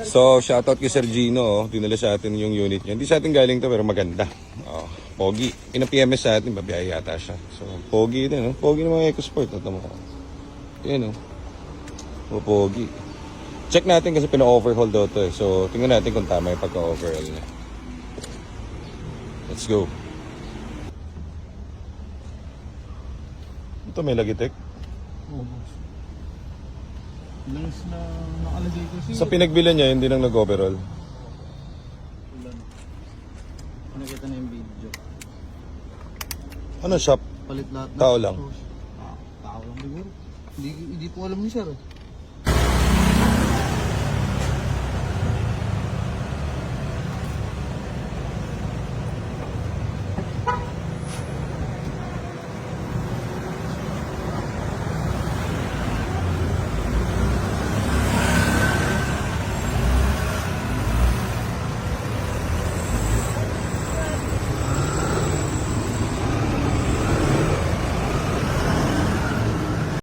So, shoutout kay Sir Gino, oh. Dinala sa atin yung unit niya. Hindi sa atin galing to, pero maganda. Oh, pogi. Pina-PMS sa atin, babiyahe yata siya. So, pogi din, oh. Pogi ng mga EcoSport. Ito mo ko. Yan, oh. Oh, pogi. Check natin kasi pina-overhaul daw to, eh. So, tingnan natin kung tama yung pagka-overhaul niya. Let's go. Ito may lagitek. Oo, boss. Langis na nakalagay kasi. Sa pinagbilan niya, hindi nang nag-overall. Ulan. Nakita na yung video. Ano shop? Palit lahat na. Tao lang. Tao lang siguro. Hindi po alam ni sir.